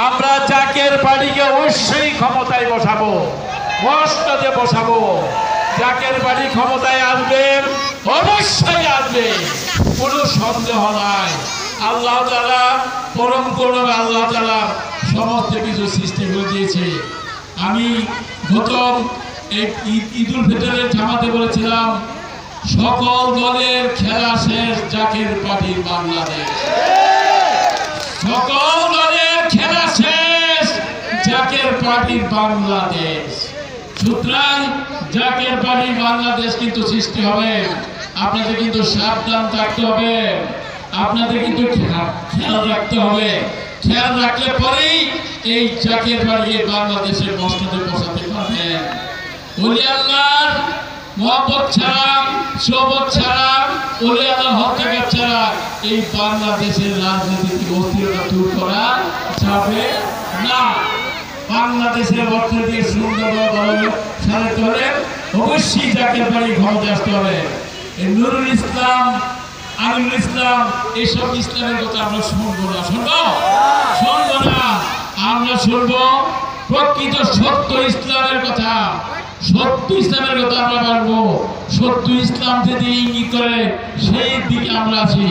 আমরা জাকের বাড়িকে অবশ্যই ক্ষমতায় বসাবো, মসনদে বসাবো। জাকের বাড়ি ক্ষমতায় আসবে, অবশ্যই আসবে, কোনো সন্দেহ নাই। আল্লাহ তাআলা পরম করুণা, আল্লাহ তাআলা সমস্ত কিছু সৃষ্টি করে দিয়েছে। আমি গত ঈদুল ফিতরের জামাতে বলেছিলাম, সকল দলের খেলা শেষ, জাকের পার্টির বাংলাদেশ। সকল দলের খেলা শেষ, জাকের পার্টির বাংলাদেশ। সুতরাং জাকের পার্টি বাংলাদেশ কিন্তু সৃষ্টি হবে। আপনাদের কিন্তু সাবধান থাকতে হবে, আপনাদের কিন্তু খেয়াল রাখতে হবে। খেয়াল রাখলে পরেই এই জাকের বাড়ি বাংলাদেশের মসনদে পৌঁছাতে পারবেন। ওলি আল্লাহর মহব্বত ছাড়া, সোহবত ছাড়া, ওলি আল্লাহর হকীকত ছাড়া এই বাংলাদেশের রাজনীতির অস্থিরতা দূর করা যাবে না। বাংলাদেশের অর্থনীতি সুন্দরভাবে সাজাতে হলে অবশ্যই জাকের বাড়ি ক্ষমতায় আসতে হবে। এই নুরুল ইসলাম, আমিনুল ইসলাম, এইসব ইসলামের কথা আমরা শুনবো না, শুনবো না। আমরা শুনবো প্রকৃত সত্য ইসলামের কথা, সত্য ইসলামের কথা আমরা পারবো। সত্য ইসলাম যদি ইঙ্গিত করে সেই দিকে আমরা আছি।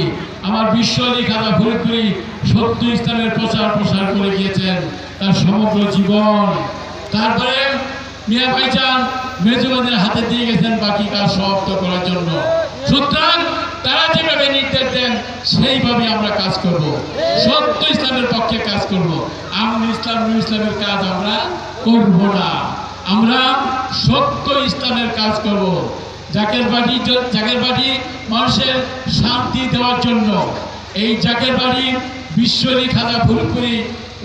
আমার বিশ্ব খাজা ফরিদপুরি সত্য ইসলামের প্রসার করে গিয়েছেন তার সমগ্র জীবন। তারপরে মিয়া ভাইজান মেজবাদের হাতে দিয়ে গেছেন বাকি কাজ সমাপ্ত করার জন্য। সুতরাং তারা যেভাবে নির্দেশ দেন সেইভাবে আমরা কাজ করব, সত্য ইসলামের পক্ষে কাজ করব। আমিনুল ইসলাম, নুরুল ইসলামের কাজ আমরা করব না, আমরা সত্য ইসলামের কাজ করব। জাকের বাড়ি মানুষের শান্তি দেওয়ার জন্য এই জাকের বাড়ি বিশ্বরী খাজা ফরিদপুরি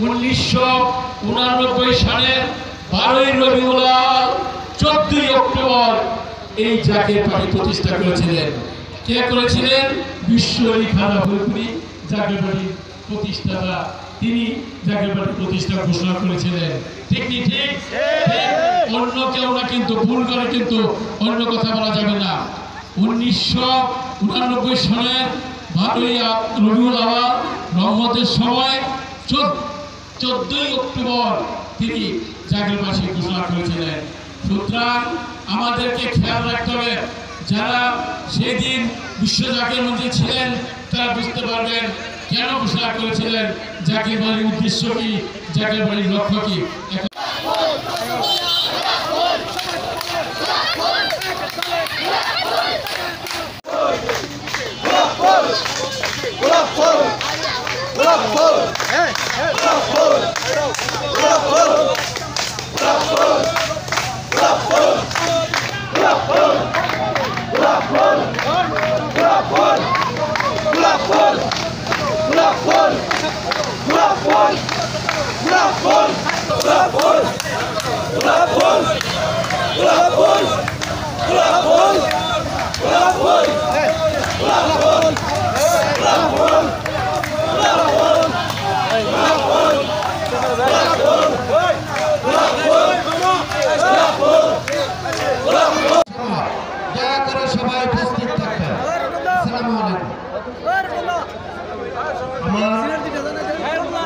1989 সালের 12ই রবিউল আউয়াল 14ই অক্টোবর এই জাকের বাড়ি প্রতিষ্ঠা করেছিলেন। কে করেছিলেন? বিশ্বরী খাজা ফরিদপুরি জাকের বাড়ির প্রতিষ্ঠাতা। তিনি জাকের বাড়ি প্রতিষ্ঠা ঘোষণা করেছিলেন। ঠিক নি? ঠিক। অন্য কেউ না, কিন্তু ভুল করে কিন্তু অন্য কথা বলা যাবে না। 1989 সালের 12ই রবিউল আউয়াল রহমতের সময় 14ই অক্টোবর তিনি জাকের বাড়ি ঘোষণা করেছিলেন। সুতরাং আমাদেরকে খেয়াল রাখতে হবে, যারা সেদিন বিশ্ব জাকের মন্ত্রী ছিলেন তারা বুঝতে পারবেন কেন ঘোষণা করেছিলেন, জাকের বাড়ির উদ্দেশ্য কি, জাকের বাড়ির লক্ষ্য কি।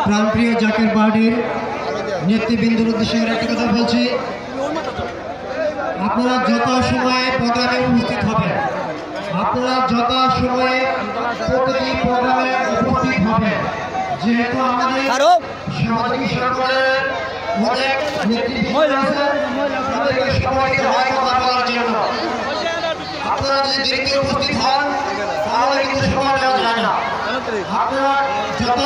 প্রাণপ্রিয় জাকের বাড়ির নেতৃবৃন্দের উদ্দেশ্যে একটা কথা বলছি, আপনারা যত সময়ে প্রোগ্রামে উপস্থিত হবেন, আপনারা যত সময়ে প্রতিটি প্রোগ্রামে উপস্থিত হবেন, যেহেতু আমাদের সামাজিক সংগঠনের অনেক নেতৃবৃন্দ আছে, তাদেরকে সবাইকে হয় কথা বলার জন্য আপনারা যদি দেরিতে উপস্থিত হন তাহলে কিন্তু সময় দেওয়া যায় না। আপনারা যত